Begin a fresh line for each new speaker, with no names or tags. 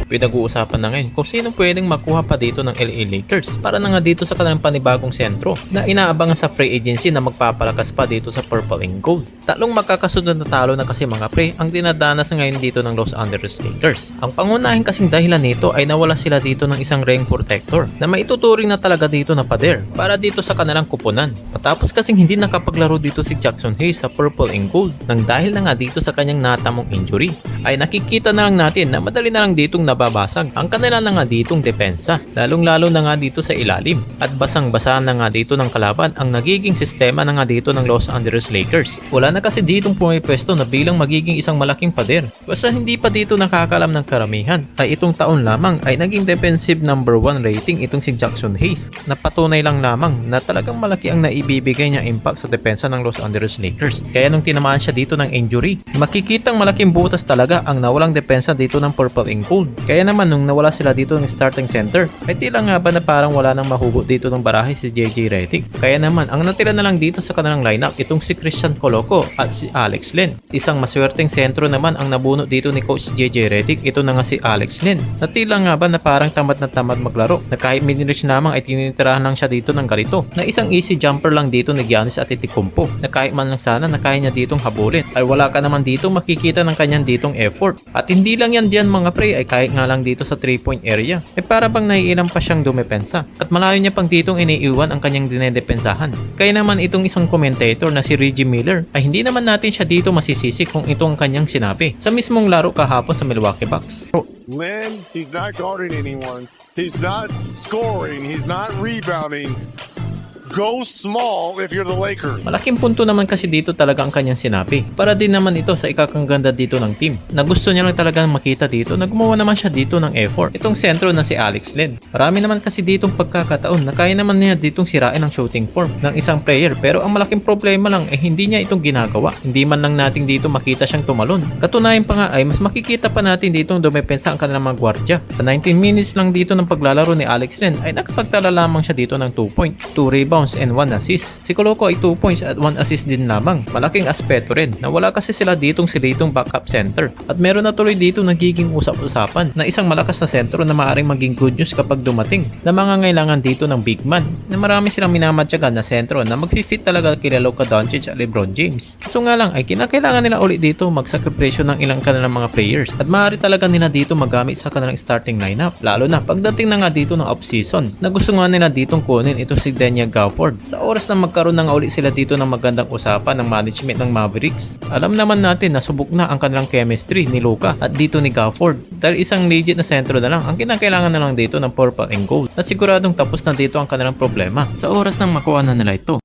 Pinag-uusapan na ngayon kung sino pwedeng makuha pa dito ng LA Lakers para na nga dito sa kanilang panibagong sentro na inaabangan sa free agency na magpapalakas pa dito sa Purple and Gold. Tatlong magkakasunod na talo na kasi mga pre ang dinadanas ngayon dito ng Los Angeles Lakers. Ang pangunahin kasing dahilan nito ay nawala sila dito ng isang ring protector na maituturing na talaga dito na pader para dito sa kanilang kupunan. Matapos kasing hindi nakapaglaro dito si Jackson Hayes sa Purple and Gold nang dahil na nga dito sa kanyang natamong injury, ay nakikita na lang natin na madali na lang ditong nababasag ang kanila na nga ditong depensa, lalong-lalo na nga dito sa ilalim at basang-basa na nga dito ng kalaban ang nagiging sistema na nga dito ng Los Angeles Lakers. Wala na kasi ditong pumipwesto na bilang magiging isang malaking pader. Basta hindi pa dito nakakalam ng karamihan ay itong taon lamang ay naging defensive number 1 rating itong si Jackson Hayes na patunay lang lamang na talagang malaki ang naibibigay niya impact sa depensa ng Los Angeles Lakers. Kaya nung tinamaan siya dito ng injury, makikitang malaking butas talaga ang nawalang depensa dito ng Purple and Gold. Kaya naman nung nawala sila dito ng starting center, ay tila nga ba na parang wala nang mahugot dito ng barahe si JJ Redick. Kaya naman ang natira na lang dito sa kanilang lineup itong si Christian Coloco at si Alex Len. Isang maswerteng sentro naman ang nabuno dito ni Coach JJ Redick, ito na nga si Alex Len. Na tila nga ba na parang tamad na tamad maglaro na kahit minirish lamang ay tinitirahan lang siya dito ng ganito na isang easy jumper lang dito ni Giannis Antetokounmpo na kahit man lang sana na kaya niya ditong habulin ay wala ka naman dito makikita ng kanyang ditong effort. At hindi lang yan diyan mga pre ay kahit nga lang dito sa 3-point area ay para bang naiilang pa siyang dumepensa at malayo niya pang ditong iniiwan ang kanyang dinedepensahan. Kaya naman itong isang commentator na si Reggie Miller ay hindi naman natin siya dito masisisi kung ito ang kanyang sinabi sa mismong laro kahapon sa Milwaukee Bucks.
Len, he's not guarding anyone. He's not scoring. He's not rebounding. Go small if you're the Lakers.
Malaking punto naman kasi dito talaga ang kanyang sinabi. Para din naman ito sa ikakangganda dito ng team. Na gusto niya lang talagang makita dito na gumawa naman siya dito ng effort. Itong sentro na si Alex Len. Marami naman kasi ditong pagkakataon na kaya naman niya ditong sirain ang shooting form ng isang player. Pero ang malaking problema lang ay hindi niya itong ginagawa. Hindi man lang natin dito makita siyang tumalon. Katunayan pa nga ay mas makikita pa natin ditong dumepensa ang kanilang mga gwardya. Sa 19 minutes lang dito ng paglalaro ni Alex Len ay nakapagtala lamang siya dito ng 2 points, 2 rebounds and 1 assist. Si Coloco ay 2 points at 1 assist din lamang. Malaking aspeto rin na wala kasi sila ditong silitong backup center. At meron na tuloy dito nagiging usap-usapan na isang malakas na sentro na maaaring maging good news kapag dumating na mangangailangan dito ng big man na marami silang minamadyagan na sentro na mag-fit talaga kila Luka Doncic at LeBron James. Kaso nga lang ay kinakailangan nila ulit dito magsakripisyo ng ilang kanilang mga players at maaari talaga nila dito magamit sa kanilang starting lineup lalo na pagdating na nga dito ng off-season na gusto nga nila ditong kunin ito si Daniel Gafford. Sa oras na magkaroon na nga ulit sila dito ng magandang usapan ng management ng Mavericks, alam naman natin na subok na ang kanilang chemistry ni Luka at dito ni Gafford dahil isang legit na sentro na lang ang kinakailangan na lang dito ng Purple and Gold at siguradong tapos na dito ang kanilang problema sa oras nang makuha na nila ito.